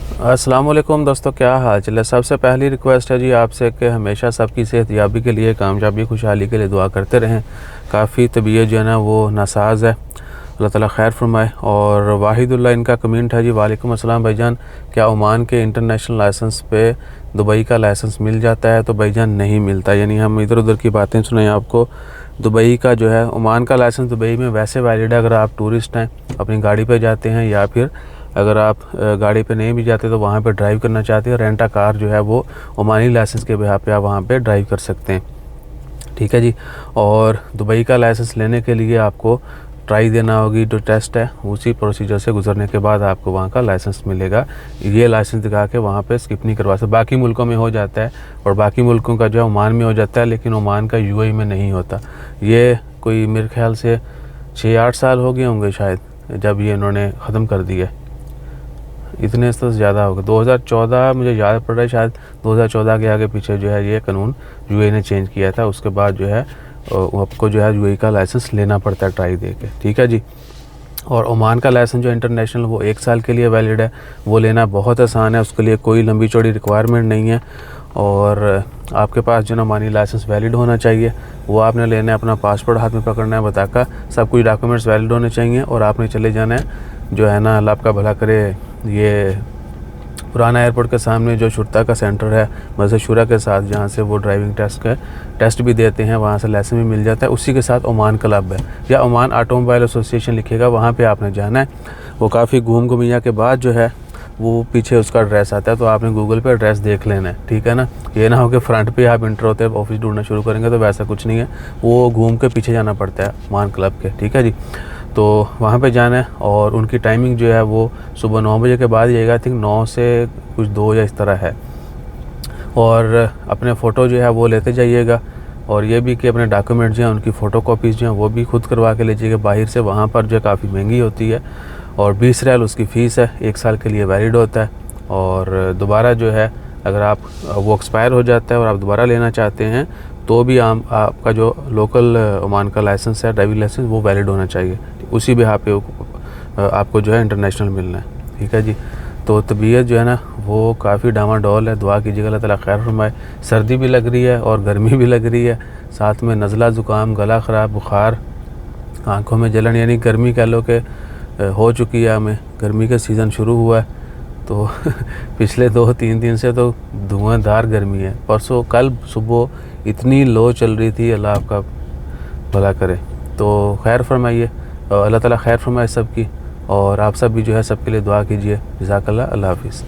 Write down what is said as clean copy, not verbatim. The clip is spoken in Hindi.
अस्सलाम वालेकुम दोस्तों, क्या हाल चाल है। सबसे पहली रिक्वेस्ट है जी आपसे कि हमेशा सबकी सेहतयाबी के लिए, कामयाबी, खुशहाली के लिए दुआ करते रहें। काफ़ी तबीयत जो है ना वो नासाज है, अल्लाह ताला खैर फरमाए। और वाहिदुल्लाह इनका कमेंट है जी, वालेकुम अस्सलाम भाईजान, क्या ओमान के इंटरनेशनल लाइसेंस पे दुबई का लाइसेंस मिल जाता है? तो भाईजान नहीं मिलता, यानी हम इधर उधर की बातें सुने आपको। दुबई का जो है, ओमान का लाइसेंस दुबई में वैसे वैलिड है अगर आप टूरिस्ट हैं, अपनी गाड़ी पे जाते हैं, या फिर अगर आप गाड़ी पे नहीं भी जाते तो वहाँ पे ड्राइव करना चाहते हैं, रेंटा कार जो है वो ओमानी लाइसेंस के बिहाफ पे आप वहाँ पे ड्राइव कर सकते हैं। ठीक है जी। और दुबई का लाइसेंस लेने के लिए आपको ट्राई देना होगी, जो टेस्ट है उसी प्रोसीजर से गुजरने के बाद आपको वहाँ का लाइसेंस मिलेगा। ये लाइसेंस दिखा के वहाँ पे स्किप नहीं करवा सकते। बाकी मुल्कों में हो जाता है, और बाकी मुल्कों का जो है ओमान में हो जाता है, लेकिन ओमान का यूएई में नहीं होता। ये कोई मेरे ख्याल से 6-8 साल हो गए होंगे शायद जब ये इन्होंने ख़त्म कर दिया। इतने से ज़्यादा होगा, 2014 मुझे याद पड़ रहा है, शायद 2014 के आगे पीछे जो है ये कानून यूएई ने चेंज किया था। उसके बाद जो है आपको जो है यूएई का लाइसेंस लेना पड़ता है ट्राई दे के। ठीक है जी। और ओमान का लाइसेंस जो इंटरनेशनल वो 1 साल के लिए वैलिड है, वो लेना बहुत आसान है, उसके लिए कोई लंबी चौड़ी रिक्वायरमेंट नहीं है। और आपके पास जो ना ओमानी लाइसेंस वैलिड होना चाहिए, वो आपने लेना है, अपना पासपोर्ट हाथ में पकड़ना है, बताकर सब कुछ डॉक्यूमेंट्स वैलिड होने चाहिए, और आपने चले जाना है जो है ना, अल्लाह आपका भला करे, ये पुराना एयरपोर्ट के सामने जो शुरता का सेंटर है मस्जिद शुरा के साथ, जहाँ से वो ड्राइविंग टेस्ट भी देते हैं, वहाँ से लाइसेंस भी मिल जाता है। उसी के साथ ओमान क्लब है या ओमान ऑटोमोबाइल एसोसिएशन लिखेगा, वहाँ पे आपने जाना है। वो काफ़ी घूम घुमिया के बाद जो है वो पीछे उसका एड्रेस आता है, तो आपने गूगल पे एड्रेस देख लेना है। ठीक है ना, ये ना हो कि फ्रंट पे आप इंटर होते ऑफिस ढूंढना शुरू करेंगे, तो वैसा कुछ नहीं है, वो घूम के पीछे जाना पड़ता है ओमान क्लब के। ठीक है जी। तो वहाँ पे जाना है, और उनकी टाइमिंग जो है वो सुबह 9 बजे के बाद ही आएगा, आई थिंक 9 से कुछ 2 या इस तरह है। और अपने फ़ोटो जो है वो लेते जाइएगा, और ये भी कि अपने डॉक्यूमेंट जो हैं उनकी फ़ोटो कॉपीज़ जो हैं वो भी खुद करवा के लीजिएगा बाहर से। वहाँ पर जो है काफ़ी महंगी होती है, और 20 रियाल उसकी फ़ीस है, 1 साल के लिए वैलिड होता है। और दोबारा जो है अगर आप वो एक्सपायर हो जाता है और आप दोबारा लेना चाहते हैं, तो भी आपका जो लोकल ओमान का लाइसेंस है, ड्राइविंग लाइसेंस, वो वैलिड होना चाहिए। उसी बिहाफ पे आपको जो है इंटरनेशनल मिलना है। ठीक है जी। तो तबीयत जो है ना वो काफ़ी डामाडोल है, दुआ कीजिएगा अल्लाह ताला खैर फरमाए। सर्दी भी लग रही है और गर्मी भी लग रही है, साथ में नज़ला ज़ुकाम, गला ख़राब, बुखार, आँखों में जलन, यानी गर्मी कह लो कि हो चुकी है हमें। गर्मी का सीज़न शुरू हुआ है, तो पिछले 2-3 दिन से तो धुआंधार गर्मी है। परसों कल सुबह इतनी लो चल रही थी, अल्लाह आपका भला करे। तो खैर फरमाइए, अल्लाह ताला खैर फरमाए सबकी, और आप सब भी जो है सबके लिए दुआ कीजिए। जज़ाकल्लाह। अल्लाह हाफ़िज़।